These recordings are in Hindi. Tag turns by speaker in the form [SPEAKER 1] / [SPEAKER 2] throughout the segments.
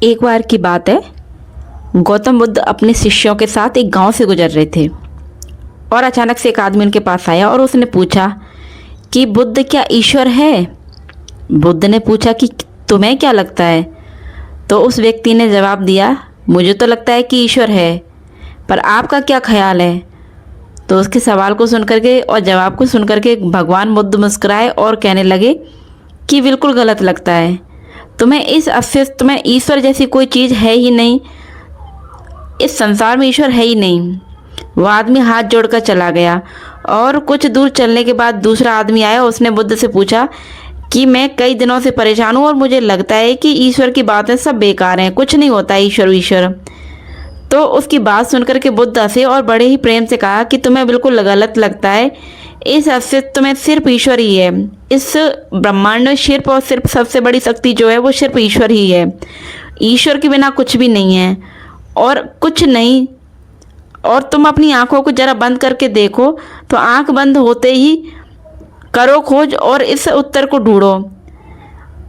[SPEAKER 1] एक बार की बात है। गौतम बुद्ध अपने शिष्यों के साथ एक गांव से गुजर रहे थे और अचानक से एक आदमी उनके पास आया और उसने पूछा कि बुद्ध क्या ईश्वर है। बुद्ध ने पूछा कि तुम्हें क्या लगता है। तो उस व्यक्ति ने जवाब दिया, मुझे तो लगता है कि ईश्वर है, पर आपका क्या ख्याल है। तो उसके सवाल को सुनकर के और जवाब को सुनकर के भगवान बुद्ध मुस्कुराए और कहने लगे कि बिल्कुल गलत लगता है। तुम्हें ईश्वर जैसी कोई चीज़ है ही नहीं। इस संसार में ईश्वर है ही नहीं। वो आदमी हाथ जोड़कर चला गया और कुछ दूर चलने के बाद दूसरा आदमी आया। उसने बुद्ध से पूछा कि मैं कई दिनों से परेशान हूँ और मुझे लगता है कि ईश्वर की बातें सब बेकार हैं, कुछ नहीं होता ईश्वर ईश्वर। तो उसकी बात सुनकर के बुद्ध हंसे और बड़े ही प्रेम से कहा कि तुम्हें बिल्कुल गलत लगता है। इस अस्तित्व में सिर्फ ईश्वर ही है। इस ब्रह्मांड में सिर्फ और सिर्फ सबसे बड़ी शक्ति जो है वो सिर्फ ईश्वर ही है। ईश्वर के बिना कुछ भी नहीं है और कुछ नहीं। और तुम अपनी आंखों को जरा बंद करके देखो, तो आंख बंद होते ही करो खोज और इस उत्तर को ढूंढो।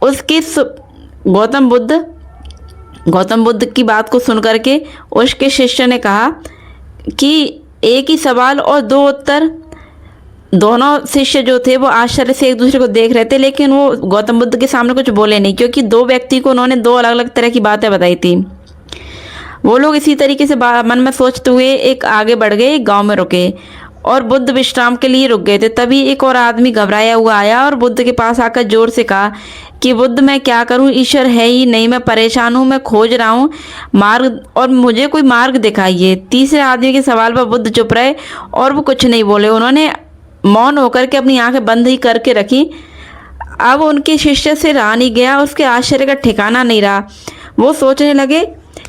[SPEAKER 1] उसके गौतम बुद्ध की बात को सुनकर के उसके शिष्य ने कहा कि एक ही सवाल और दो उत्तर। दोनों शिष्य जो थे वो आश्चर्य से एक दूसरे को देख रहे थे, लेकिन वो गौतम बुद्ध के सामने कुछ बोले नहीं, क्योंकि दो व्यक्ति को उन्होंने दो अलग अलग तरह की बातें बताई थी। वो लोग इसी तरीके से मन में सोचते हुए एक आगे बढ़ गए, एक गांव में रुके और बुद्ध विश्राम के लिए रुक गए थे। तभी एक और आदमी घबराया हुआ आया और बुद्ध के पास आकर जोर से कहा कि बुद्ध, मैं क्या करूं, ईश्वर है ही नहीं, मैं परेशान हूं, मैं खोज रहा हूं मार्ग और मुझे कोई मार्ग दिखाइए। तीसरे आदमी के सवाल पर बुद्ध चुप रहे और वो कुछ नहीं बोले। उन्होंने मौन होकर के अपनी आंखें बंद ही करके रखी। अब उनके शिष्य से रहा नहीं गया, उसके आश्चर्य का ठिकाना नहीं रहा। वो सोचने लगे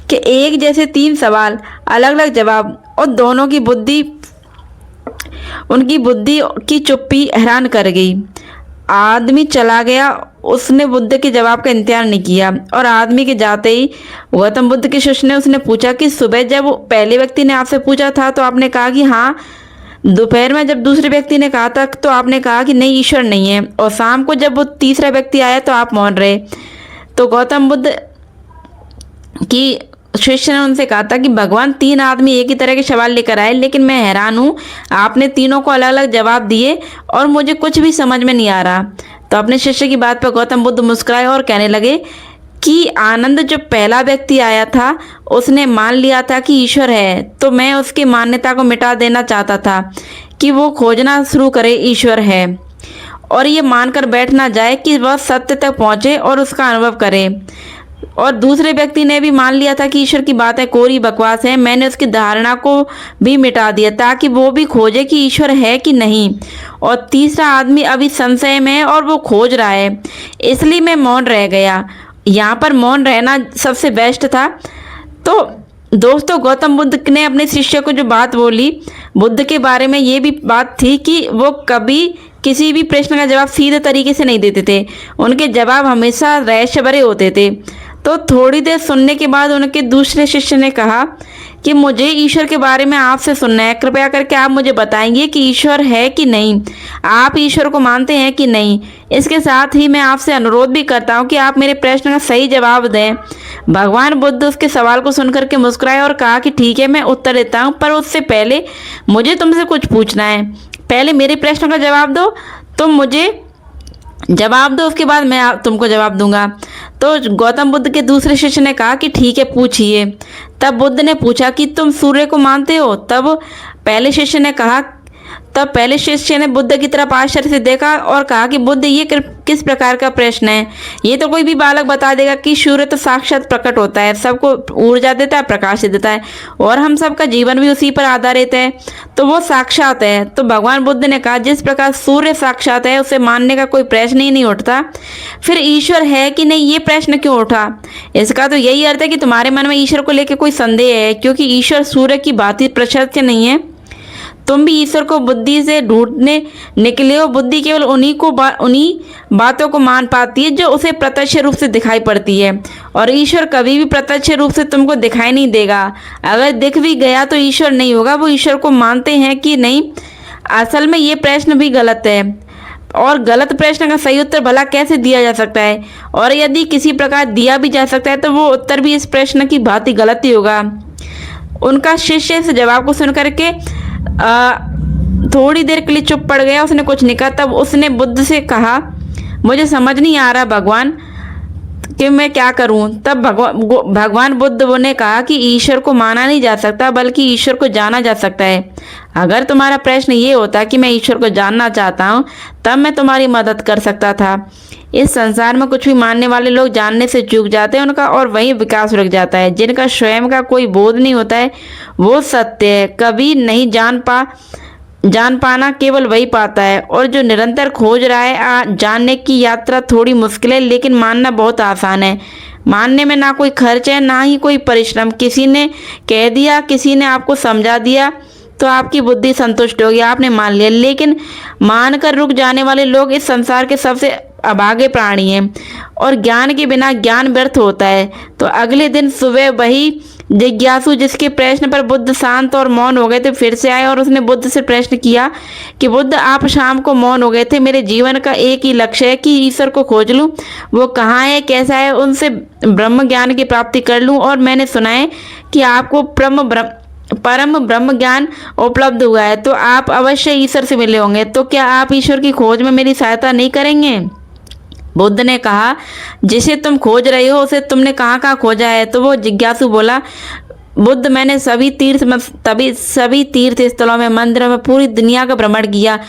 [SPEAKER 1] कि एक जैसे तीन सवाल, अलग अलग जवाब और दोनों की उनकी बुद्धि की चुप्पी हैरान कर गई। आदमी चला गया, उसने बुद्ध के जवाब का इंतजार नहीं किया और आदमी के जाते ही गौतम बुद्ध के शिष्य ने उसने पूछा कि सुबह जब पहले व्यक्ति ने आपसे पूछा था तो आपने कहा कि हाँ, दोपहर में जब दूसरे व्यक्ति ने कहा था तो आपने कहा कि नहीं, ईश्वर नहीं है, और शाम को जब वो तीसरा व्यक्ति आया तो आप मौन रहे। तो गौतम बुद्ध की शिष्य ने उनसे कहा था कि भगवान, तीन आदमी एक ही तरह के सवाल लेकर आए, लेकिन मैं हैरान हूँ, आपने तीनों को अलग अलग जवाब दिए और मुझे कुछ भी समझ में नहीं आ रहा। तो अपने शिष्य की बात पर गौतम बुद्ध मुस्कुराए और कहने लगे कि आनंद, जो पहला व्यक्ति आया था उसने मान लिया था कि ईश्वर है, तो मैं उसकी मान्यता को मिटा देना चाहता था कि वो खोजना शुरू करे ईश्वर है और ये मानकर बैठ ना जाए कि वह सत्य तक पहुँचे और उसका अनुभव करे। और दूसरे व्यक्ति ने भी मान लिया था कि ईश्वर की बातें कोरी बकवास है। मैंने उसकी धारणा को भी मिटा दिया ताकि वो भी खोजे कि ईश्वर है कि नहीं। और तीसरा आदमी अभी संशय में है और वो खोज रहा है, इसलिए मैं मौन रह गया। यहाँ पर मौन रहना सबसे बेस्ट था। तो दोस्तों, गौतम बुद्ध ने अपने शिष्य को जो बात बोली, बुद्ध के बारे में ये भी बात थी कि वो कभी किसी भी प्रश्न का जवाब सीधे तरीके से नहीं देते थे। उनके जवाब हमेशा रहस्य भरे होते थे। तो थोड़ी देर सुनने के बाद उनके दूसरे शिष्य ने कहा कि मुझे ईश्वर के बारे में आपसे सुनना है, कृपया करके आप मुझे बताएंगे कि ईश्वर है कि नहीं, आप ईश्वर को मानते हैं कि नहीं। इसके साथ ही मैं आपसे अनुरोध भी करता हूँ कि आप मेरे प्रश्न का सही जवाब दें। भगवान बुद्ध उसके सवाल को सुनकर के मुस्कुराए और कहा कि ठीक है, मैं उत्तर देता हूँ, पर उससे पहले मुझे तुमसे कुछ पूछना है। पहले मेरे प्रश्न का जवाब दो, तुम मुझे जवाब दो, उसके बाद मैं तुमको जवाब दूंगा। तो गौतम बुद्ध के दूसरे शिष्य ने कहा कि ठीक है, पूछिए। तब बुद्ध ने पूछा कि तुम सूर्य को मानते हो। तब पहले शिष्य ने बुद्ध की तरफ आश्चर्य से देखा और कहा कि बुद्ध, ये किस प्रकार का प्रश्न है। ये तो कोई भी बालक बता देगा कि सूर्य तो साक्षात प्रकट होता है, सबको ऊर्जा देता है, प्रकाश देता है, और हम सबका जीवन भी उसी पर आधारित है, तो वो साक्षात है। तो भगवान बुद्ध ने कहा, जिस प्रकार सूर्य साक्षात है, उसे मानने का कोई प्रश्न ही नहीं उठता, फिर ईश्वर है कि नहीं, ये प्रश्न क्यों उठा। इसका तो यही अर्थ है कि तुम्हारे मन में ईश्वर को लेकर कोई संदेह है, क्योंकि ईश्वर सूर्य की भांति प्रशस्त नहीं है। तुम भी ईश्वर को बुद्धि से ढूंढने निकले हो। बुद्धि केवल उन्हीं बातों को मान पाती है जो उसे प्रत्यक्ष रूप से दिखाई पड़ती है, और ईश्वर कभी भी प्रत्यक्ष रूप से तुमको दिखाई नहीं देगा। अगर दिख भी गया तो ईश्वर नहीं होगा। वो ईश्वर को मानते हैं कि नहीं, असल में ये प्रश्न भी गलत है। और गलत प्रश्न का सही उत्तर भला कैसे दिया जा सकता है, और यदि किसी प्रकार दिया भी जा सकता है तो वो उत्तर भी इस प्रश्न की भांति गलत ही होगा। उनका शिष्य इस जवाब को सुनकर के थोड़ी देर के लिए चुप पड़ गया। उसने कुछ नहीं कहा। तब उसने बुद्ध से कहा, मुझे समझ नहीं आ रहा भगवान कि मैं क्या करूं। तब भगवान बुद्ध ने कहा कि ईश्वर को माना नहीं जा सकता बल्कि ईश्वर को जाना जा सकता है। अगर तुम्हारा प्रश्न ये होता कि मैं ईश्वर को जानना चाहता हूं तब मैं तुम्हारी मदद कर सकता था। इस संसार में कुछ भी मानने वाले लोग जानने से चूक जाते हैं उनका और वहीं विकास रुक जाता है। जिनका स्वयं का कोई बोध नहीं होता है वो सत्य है कभी नहीं जान पाना केवल वही पाता है। और जो निरंतर खोज रहा है जानने की यात्रा थोड़ी मुश्किल है लेकिन मानना बहुत आसान है। मानने में ना कोई खर्च है ना ही कोई परिश्रम। किसी ने कह दिया, किसी ने आपको समझा दिया तो आपकी बुद्धि संतुष्ट होगी, आपने मान लिया। लेकिन मानकर रुक जाने वाले लोग इस संसार के सबसे अभागे प्राणी हैं और ज्ञान के बिना ज्ञान व्यर्थ होता है। तो अगले दिन सुबह वही जिज्ञासु जिसके प्रश्न पर बुद्ध शांत और मौन हो गए थे फिर से आए और उसने बुद्ध से प्रश्न किया कि बुद्ध, आप शाम को मौन हो गए थे। मेरे जीवन का एक ही लक्ष्य है कि ईश्वर को खोज लूं, वो कहाँ है, कैसा है, उनसे ब्रह्म ज्ञान की प्राप्ति कर लूं। और मैंने सुना है कि आपको परम ब्रह्म ज्ञान उपलब्ध हुआ है तो आप अवश्य ईश्वर से मिले होंगे। तो क्या आप ईश्वर की खोज में मेरी सहायता नहीं करेंगे? बुद्ध ने कहा, जिसे तुम खोज रहे हो उसे तुमने कहाँ कहाँ खोजा है? तो वो जिज्ञासु बोला, बुद्ध, मैंने सभी तीर्थ स्थलों में, मंदिरों में, पूरी दुनिया का भ्रमण किया,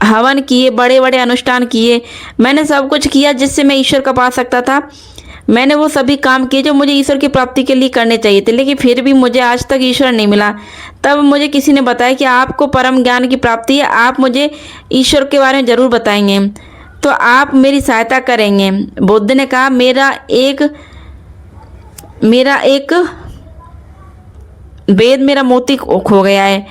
[SPEAKER 1] हवन किए, बड़े बड़े अनुष्ठान किए, मैंने सब कुछ किया जिससे मैं ईश्वर को पा सकता था। मैंने वो सभी काम किए जो मुझे ईश्वर की प्राप्ति के लिए करने चाहिए थे, लेकिन फिर भी मुझे आज तक ईश्वर नहीं मिला। तब मुझे किसी ने बताया कि आपको परम ज्ञान की प्राप्ति है, आप मुझे ईश्वर के बारे में ज़रूर बताएंगे तो आप मेरी सहायता करेंगे। बुद्ध ने कहा, मेरा एक वेद, मेरा मोती खो गया है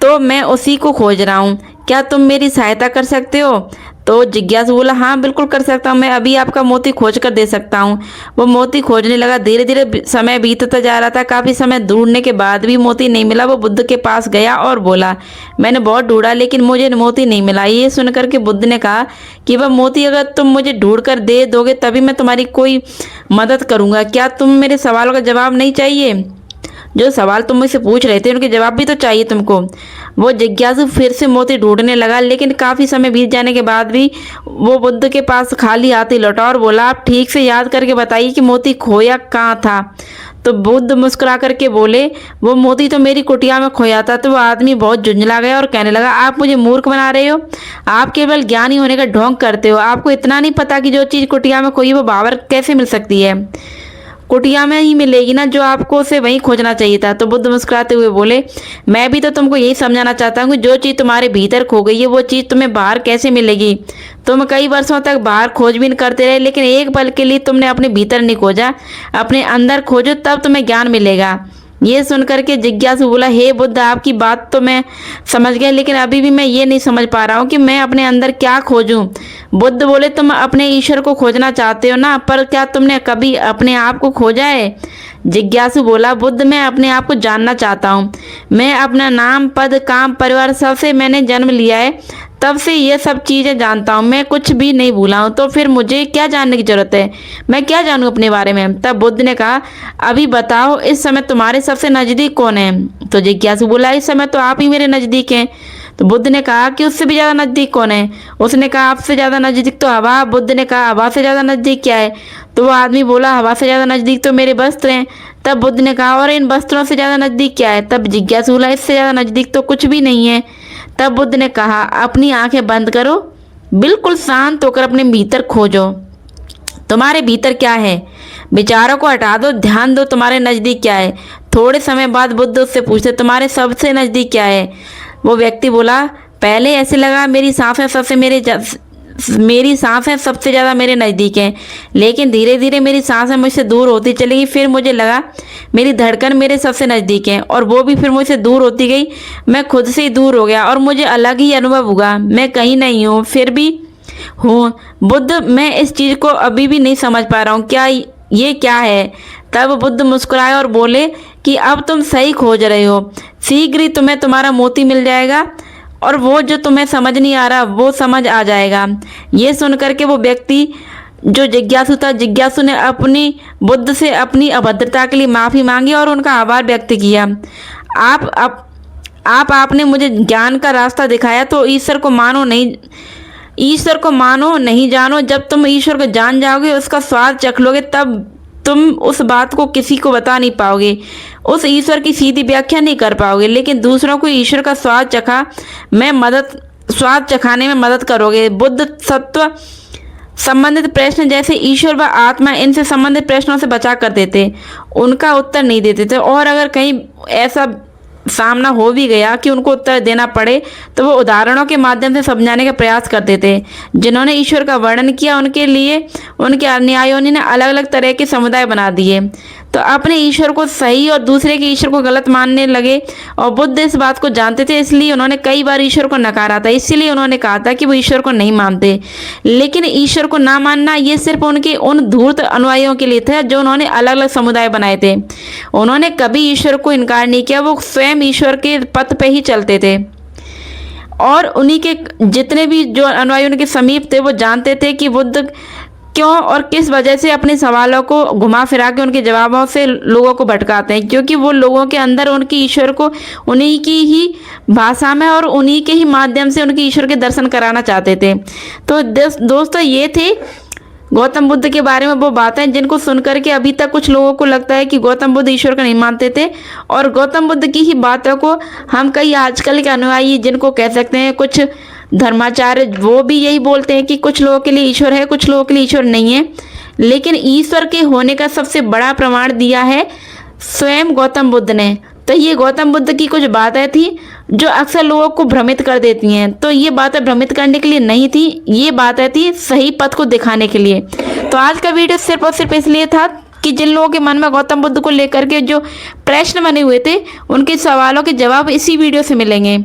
[SPEAKER 1] तो मैं उसी को खोज रहा हूँ, क्या तुम मेरी सहायता कर सकते हो? तो जिज्ञासु बोला, हाँ बिल्कुल कर सकता हूँ, मैं अभी आपका मोती खोज कर दे सकता हूँ। वो मोती खोजने लगा। धीरे धीरे समय बीतता जा रहा था। काफ़ी समय ढूंढने के बाद भी मोती नहीं मिला। वो बुद्ध के पास गया और बोला, मैंने बहुत ढूंढा लेकिन मुझे मोती नहीं मिला। ये सुनकर के बुद्ध ने कहा कि वह मोती अगर तुम मुझे ढूंढ कर दे दोगे तभी मैं तुम्हारी कोई मदद करूँगा। क्या तुम मेरे सवालों का जवाब नहीं चाहिए? जो सवाल तुम मुझसे पूछ रहे थे उनके जवाब भी तो चाहिए तुमको। वो जिज्ञासु फिर से मोती ढूंढने लगा लेकिन काफ़ी समय बीत जाने के बाद भी वो बुद्ध के पास खाली हाथ ही लौटा और बोला, आप ठीक से याद करके बताइए कि मोती खोया कहाँ था? तो बुद्ध मुस्कुरा करके बोले, वो मोती तो मेरी कुटिया में खोया था। तो वो आदमी बहुत झुंझला गया और कहने लगा, आप मुझे मूर्ख बना रहे हो, आप केवल ज्ञानी होने का ढोंग करते हो। आपको इतना नहीं पता कि जो चीज़ कुटिया में खोई वो बाहर कैसे मिल सकती है? कुटिया में ही मिलेगी ना, जो आपको उसे वहीं खोजना चाहिए था। तो बुद्ध मुस्कुराते हुए बोले, मैं भी तो तुमको यही समझाना चाहता हूँ कि जो चीज़ तुम्हारे भीतर खो गई है वो चीज़ तुम्हें बाहर कैसे मिलेगी? तुम कई वर्षों तक बाहर खोजबीन करते रहे लेकिन एक पल के लिए तुमने अपने भीतर नहीं खोजा। अपने अंदर खोजो तब तुम्हें ज्ञान मिलेगा। ये सुनकर के जिज्ञासु बोला, हे बुद्ध, आपकी बात तो मैं समझ गया लेकिन अभी भी मैं ये नहीं समझ पा रहा हूँ कि मैं अपने अंदर क्या खोजूं। बुद्ध बोले, तुम अपने ईश्वर को खोजना चाहते हो ना, पर क्या तुमने कभी अपने आप को खोजा है? जिज्ञासु बोला, बुद्ध, मैं अपने आप को जानना चाहता हूँ। मैं अपना नाम, पद, काम, परिवार सबसे मैंने जन्म लिया है, तब से ये सब चीज़ें जानता हूँ, मैं कुछ भी नहीं भूला हूँ। तो फिर मुझे क्या जानने की जरूरत है? मैं क्या जानूँ अपने बारे में? तब बुद्ध ने कहा, अभी बताओ, इस समय तुम्हारे सबसे नज़दीक कौन है? तो जिज्ञासु बोला, इस समय तो आप ही मेरे नज़दीक हैं। तो बुद्ध ने कहा कि उससे भी ज़्यादा नज़दीक कौन है? उसने कहा, आपसे ज़्यादा नज़दीक तो हवा। बुद्ध ने कहा, हवा से ज़्यादा नज़दीक क्या है? तो वो आदमी बोला, हवा से ज़्यादा नज़दीक तो मेरे वस्त्र हैं। तब बुद्ध ने कहा, और इन वस्त्रों से ज़्यादा नज़दीक क्या है? तब जिज्ञासु बोला, इससे ज़्यादा नज़दीक तो कुछ भी नहीं है। तब बुद्ध ने कहा, अपनी आंखें बंद करो, बिल्कुल शांत होकर अपने भीतर खोजो, तुम्हारे भीतर क्या है? विचारों को हटा दो, ध्यान दो, तुम्हारे नज़दीक क्या है? थोड़े समय बाद बुद्ध उससे पूछते, तुम्हारे सबसे नज़दीक क्या है? वो व्यक्ति बोला, पहले ऐसे लगा मेरी सांसें सबसे ज़्यादा मेरे नज़दीक हैं, लेकिन धीरे धीरे मेरी सांसें मुझसे दूर होती चली गई। फिर मुझे लगा मेरी धड़कन मेरे सबसे नज़दीक है और वो भी फिर मुझसे दूर होती गई। मैं खुद से ही दूर हो गया और मुझे अलग ही अनुभव हुआ, मैं कहीं नहीं हूँ फिर भी हूँ। बुद्ध, मैं इस चीज़ को अभी भी नहीं समझ पा रहा हूँ, क्या ये क्या है? तब बुद्ध मुस्कुराए और बोले कि अब तुम सही खोज रहे हो, शीघ्र ही तुम्हें तुम्हारा मोती मिल जाएगा और वो जो तुम्हें समझ नहीं आ रहा वो समझ आ जाएगा। ये सुन करके वो व्यक्ति जो जिज्ञासु था, जिज्ञासु ने अपनी बुद्ध से अपनी अभद्रता के लिए माफ़ी मांगी और उनका आभार व्यक्त किया। आपने मुझे ज्ञान का रास्ता दिखाया, तो ईश्वर को मानो नहीं जानो। जब तुम ईश्वर को जान जाओगे, उसका स्वाद चख लोगे, तब तुम उस बात को किसी को बता नहीं पाओगे, उस ईश्वर की सीधी व्याख्या नहीं कर पाओगे, लेकिन दूसरों को ईश्वर का स्वाद चखाने में मदद करोगे। बुद्ध सत्व संबंधित प्रश्न जैसे ईश्वर व आत्मा, इनसे संबंधित प्रश्नों से बचा कर देते, उनका उत्तर नहीं देते थे। और अगर कहीं ऐसा सामना हो भी गया कि उनको उत्तर देना पड़े, तो वो उदाहरणों के माध्यम से समझाने का प्रयास करते थे। जिन्होंने ईश्वर का वर्णन किया, उनके लिए उनके अनुयायियों ने अलग अलग तरह के समुदाय बना दिए, तो अपने ईश्वर को सही और दूसरे के ईश्वर को गलत मानने लगे। और बुद्ध इस बात को जानते थे, इसलिए उन्होंने कई बार ईश्वर को नकारा था। इसीलिए उन्होंने कहा था कि वो ईश्वर को नहीं मानते। लेकिन ईश्वर को ना मानना ये सिर्फ उनके उन धूर्त अनुयायियों के लिए था जो उन्होंने अलग अलग समुदाय बनाए थे। उन्होंने कभी ईश्वर को इनकार नहीं किया, वो स्वयं ईश्वर के पथ पे ही चलते थे। और उन्हीं के जितने भी जो अनुयायी उनके समीप थे, वो जानते थे कि बुद्ध क्यों और किस वजह से अपने सवालों को घुमा फिरा के उनके जवाबों से लोगों को भटकाते हैं, क्योंकि वो लोगों के अंदर उनके ईश्वर को उन्हीं की ही भाषा में और उन्हीं के ही माध्यम से उनके ईश्वर के दर्शन कराना चाहते थे। तो दोस्तों, ये थे गौतम बुद्ध के बारे में वो बातें जिनको सुनकर के अभी तक कुछ लोगों को लगता है कि गौतम बुद्ध ईश्वर को नहीं मानते थे। और गौतम बुद्ध की ही बातों को हम कई आजकल के अनुयायी, जिनको कह सकते हैं कुछ धर्माचार्य, वो भी यही बोलते हैं कि कुछ लोगों के लिए ईश्वर है, कुछ लोगों के लिए ईश्वर नहीं है। लेकिन ईश्वर के होने का सबसे बड़ा प्रमाण दिया है स्वयं गौतम बुद्ध ने। तो ये गौतम बुद्ध की कुछ बातें थी जो अक्सर लोगों को भ्रमित कर देती हैं। तो ये बातें भ्रमित करने के लिए नहीं थी, ये बातें थी सही पथ को दिखाने के लिए। तो आज का वीडियो सिर्फ और सिर्फ इसलिए था कि जिन लोगों के मन में गौतम बुद्ध को लेकर के जो प्रश्न बने हुए थे, उनके सवालों के जवाब इसी वीडियो से मिलेंगे।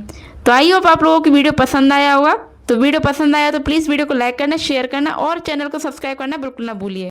[SPEAKER 1] तो आई होप आप लोगों की वीडियो पसंद आया होगा। तो वीडियो पसंद आया तो प्लीज़ वीडियो को लाइक करना, शेयर करना और चैनल को सब्सक्राइब करना बिल्कुल ना भूलिए।